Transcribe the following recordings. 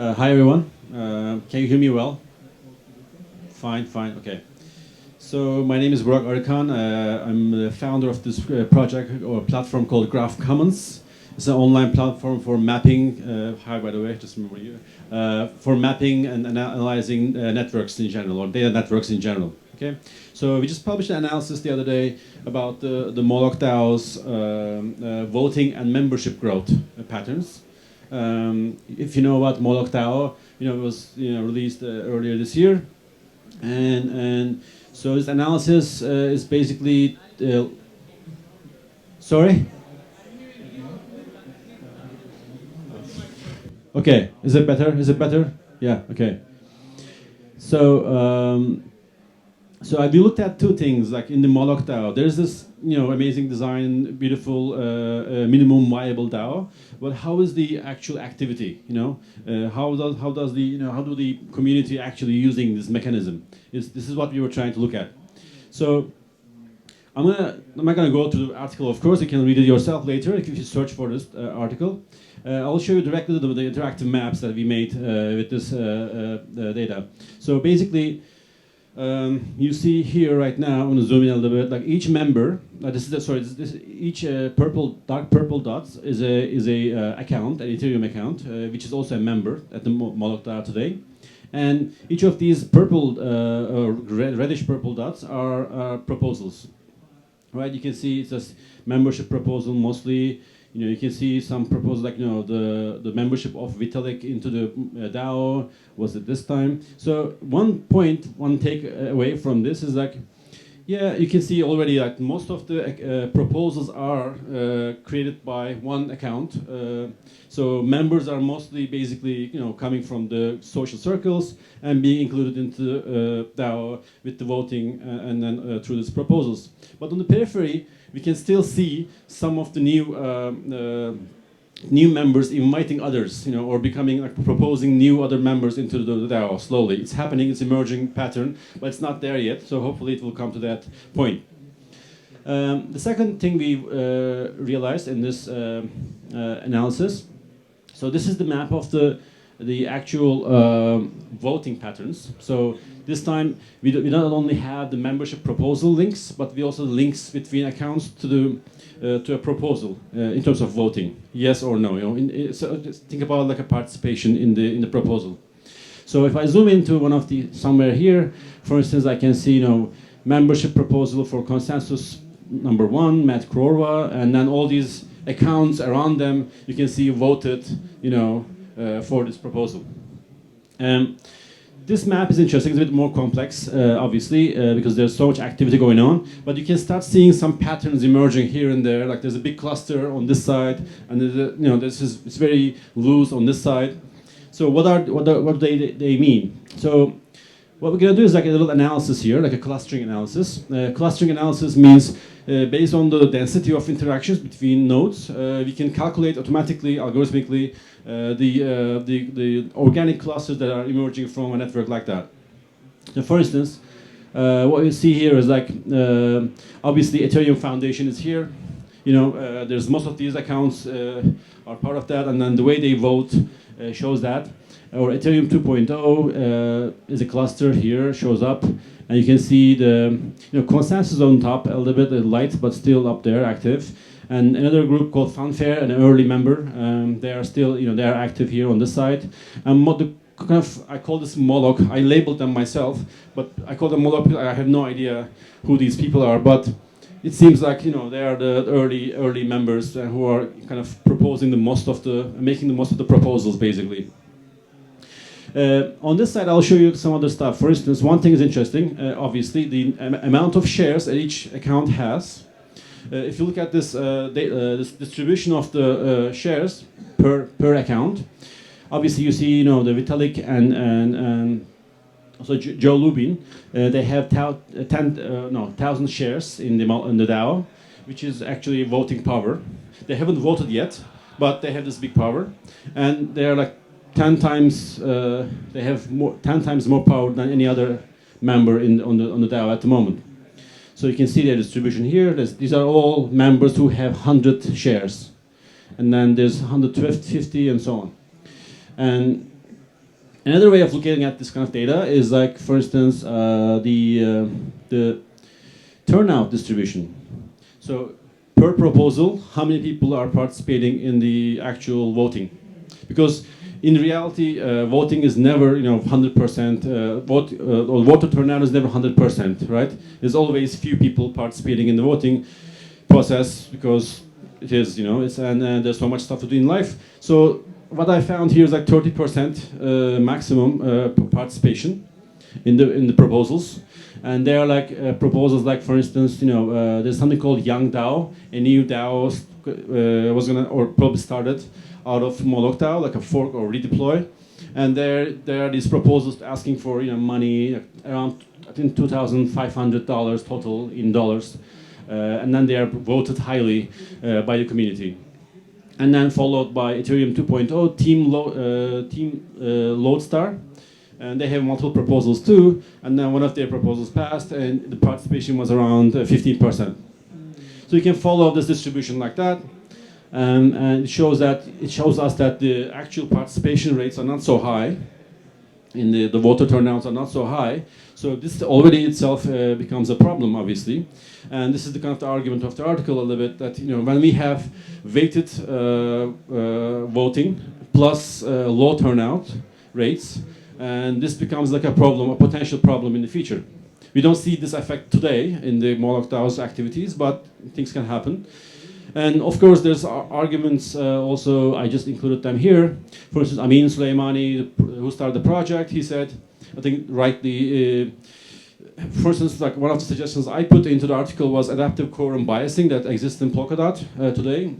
Hi everyone. Can you hear me well? Fine, fine, okay. So my name is Burak Arikan. I'm the founder of this project or platform called Graph Commons. It's an online platform for mapping. Hi, by the way, just remember you. For mapping and analyzing networks in general or data networks in general. Okay. So we just published an analysis the other day about the Moloch DAO's voting and membership growth patterns. If you know about Moloch DAO, it was released earlier this year, and so this analysis is basically. Sorry. Okay, is it better? Is it better? Yeah. Okay. So. So we looked at two things, like in the Moloch DAO. There's this, amazing design, beautiful minimum viable DAO. But how is the actual activity? How do the community actually using this mechanism? This is what we were trying to look at. So I'm not gonna go through the article. Of course, you can read it yourself later if you search for this article. I'll show you directly the interactive maps that we made with this data. So basically. You see here right now, I'm going to zoom in a little bit. Like each member, each dark purple dots is a account, an Ethereum account, which is also a member at the Moloch DAO today. And each of these purple or reddish purple dots are proposals, right? You can see it's a membership proposal mostly. You can see some proposals like the membership of Vitalik into the DAO was at this time. So one take away from this is like, yeah, you can see already like most of the proposals are created by one account. So members are mostly basically coming from the social circles and being included into DAO with the voting and then through these proposals. But on the periphery, we can still see some of the new members inviting others, or becoming like proposing new other members into the DAO slowly. It's happening, it's emerging pattern, but it's not there yet. So hopefully it will come to that point. The second thing we realized in this analysis. So this is the map of the actual voting patterns. So this time we not only have the membership proposal links, but we also links between accounts to a proposal in terms of voting, yes or no. So just think about like a participation in the proposal. So if I zoom into one of the somewhere here, for instance, I can see membership proposal for consensus number 1, Matt Krorwa, and then all these accounts around them you can see voted, for this proposal. This map is interesting. It's a bit more complex, obviously, because there's so much activity going on. But you can start seeing some patterns emerging here and there. Like there's a big cluster on this side, and it's very loose on this side. So what do they mean? So what we're gonna do is like a little analysis here, like a clustering analysis. Clustering analysis means based on the density of interactions between nodes, we can calculate automatically, algorithmically, the organic clusters that are emerging from a network like that. So for instance, what you see here is like, obviously Ethereum Foundation is here. There's most of these accounts are part of that, and then the way they vote shows that. Or Ethereum 2.0 is a cluster here, shows up, and you can see the consensus on top, a little bit light, but still up there, active. And another group called Fanfare, an early member, they are still, they are active here on this side. And I call this Moloch. I labeled them myself, but I call them Moloch because I have no idea who these people are. But it seems like they are the early members who are kind of proposing making the most of the proposals, basically. On this side, I'll show you some other stuff. For instance, one thing is interesting. Obviously, the amount of shares that each account has. If you look at this distribution of the shares per account, obviously you see the Vitalik and also Joe Lubin. They have 1,000 shares in the DAO, which is actually voting power. They haven't voted yet, but they have this big power, and they are like 10 times. They have 10 times more power than any other member on the DAO at the moment. So you can see their distribution here. These are all members who have 100 shares. And then there's 150 and so on. And Another way of looking at this kind of data is like, for instance, the turnout distribution. So per proposal, how many people are participating in the actual voting? Because in reality, voting is never, 100%. Or voter turnout is never 100%, right? There's always few people participating in the voting process because it is, and there's so much stuff to do in life. So what I found here is like 30% maximum participation in the proposals, and there are like proposals like, for instance, there's something called Young DAO, a new DAO was gonna or probably started out of Moloch DAO, like a fork or redeploy, and there are these proposals asking for money around, I think, $2,500 total in dollars, and then they are voted highly by the community. And then followed by Ethereum 2.0, Team Lodestar. And they have multiple proposals too. And then one of their proposals passed, and the participation was around 15%. So you can follow this distribution like that. And it shows us that the actual participation rates are not so high. In the voter turnouts are not so high. So this already itself becomes a problem, obviously. And this is the kind of the argument of the article a little bit, that when we have weighted voting plus low turnout rates, and this becomes like a problem, a potential problem in the future. We don't see this effect today in the Moloch DAO's activities, but things can happen. And of course, there's arguments also, I just included them here. For instance, Amin Soleimani, who started the project, he said, I think rightly, for instance, like one of the suggestions I put into the article was adaptive quorum biasing that exists in Polkadot today.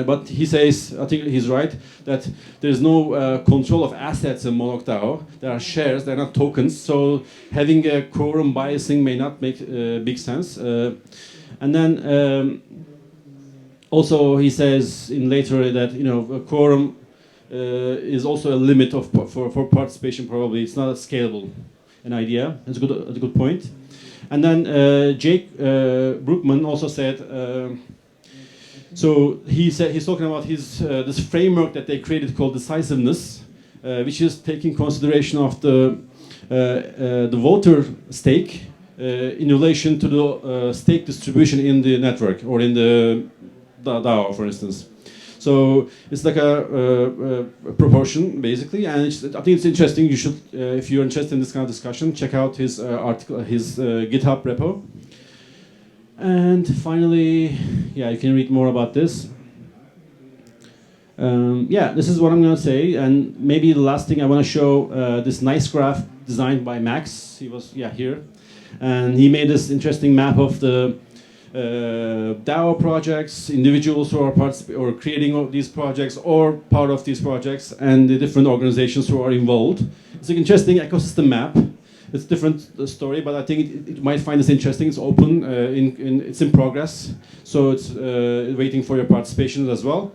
But he says, I think he's right, that there's no control of assets in Moloch DAO. There are shares, they're not tokens. So having a quorum biasing may not make big sense. And then also he says in later that a quorum is also a limit for participation. Probably it's not scalable an idea. That's a good point. And then Jake Brookman also said. So he's talking about this framework that they created called decisiveness, which is taking consideration of the voter stake in relation to the stake distribution in the network or in the DAO, for instance. So it's like a proportion, basically, and I think it's interesting. You should, if you're interested in this kind of discussion, check out his article, his GitHub repo. And finally, yeah, you can read more about this. Yeah, this is what I'm going to say. And maybe the last thing I want to show, this nice graph designed by Max. He was, here. And he made this interesting map of the DAO projects, individuals who are or creating these projects or part of these projects, and the different organizations who are involved. It's an interesting ecosystem map. It's a different story, but I think it might find this interesting. It's open, it's in progress, so it's waiting for your participation as well.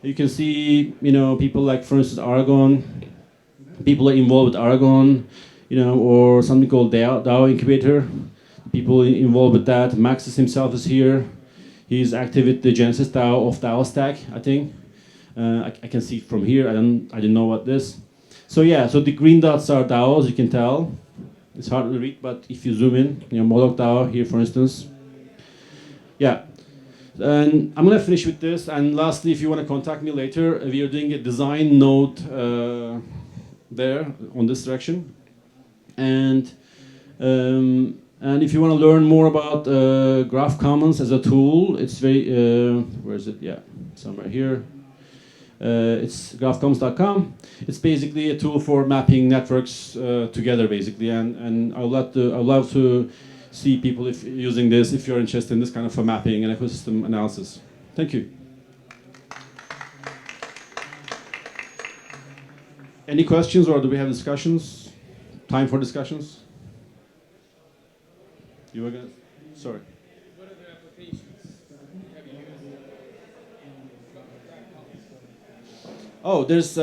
You can see, people like, for instance, Aragon. People are involved with Aragon, or something called DAO Incubator. People involved with that. Maxis himself is here. He's active with the Genesis DAO of DAO Stack, I think. I can see from here. I didn't know what this. So yeah, so the green dots are DAOs. You can tell. It's hard to read, but if you zoom in, Moloch DAO here, for instance. Yeah. And I'm going to finish with this. And lastly, if you want to contact me later, we are doing a design node there on this direction. And if you want to learn more about Graph Commons as a tool, it's very, where is it? Yeah, somewhere here. It's graphcommons.com. It's basically a tool for mapping networks together, basically. And I'd love to see people using this if you're interested in this kind of a mapping and ecosystem analysis. Thank you. Any questions, or do we have discussions? Time for discussions? You were going to, sorry. What other applications have you used? Oh, there's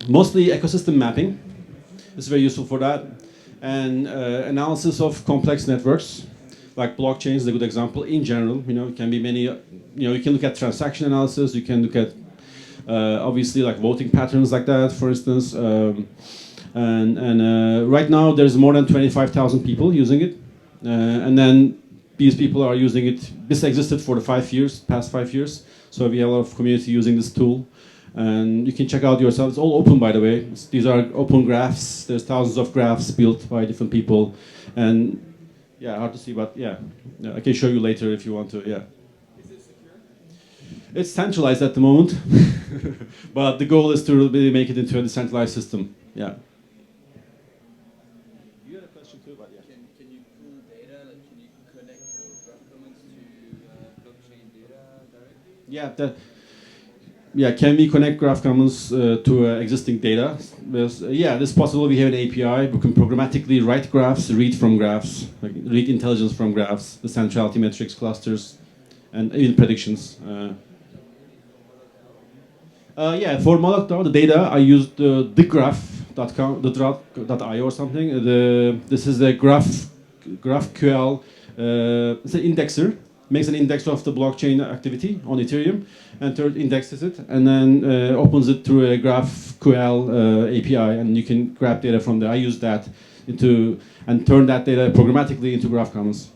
mostly ecosystem mapping. It's very useful for that. And analysis of complex networks, like blockchains is a good example. In general, it can be many, you can look at transaction analysis, you can look at Obviously, like voting patterns like that, for instance. Right now, there's more than 25,000 people using it. And then these people are using it. This existed for the past 5 years. So we have a lot of community using this tool. And you can check out yourself. It's all open, by the way. These are open graphs. There's thousands of graphs built by different people. And yeah, hard to see, but yeah. I can show you later if you want to, yeah. Is it secure? It's centralized at the moment. But the goal is to really make it into a decentralized system, yeah. You had a question too, but yeah. Can you pull data? Like, can you connect graph commons to blockchain data directly? Yeah, can we connect Graph Commons to existing data? Yeah, this is possible. We have an API. We can programmatically write graphs, read from graphs, like read intelligence from graphs, the centrality metrics, clusters, and even predictions. Yeah, for Moloch DAO, the data, I used thegraph.com, .io or something. This is a GraphQL. It's an indexer. Makes an index of the blockchain activity on Ethereum, and indexes it, and then opens it through a GraphQL API, and you can grab data from there. I use that and turn that data programmatically into Graph Commons.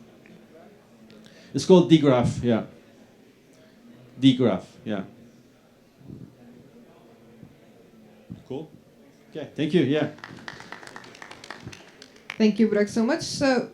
It's called dgraph, yeah. Dgraph, yeah. Cool. Okay, thank you, yeah. Thank you, Burak, so much. So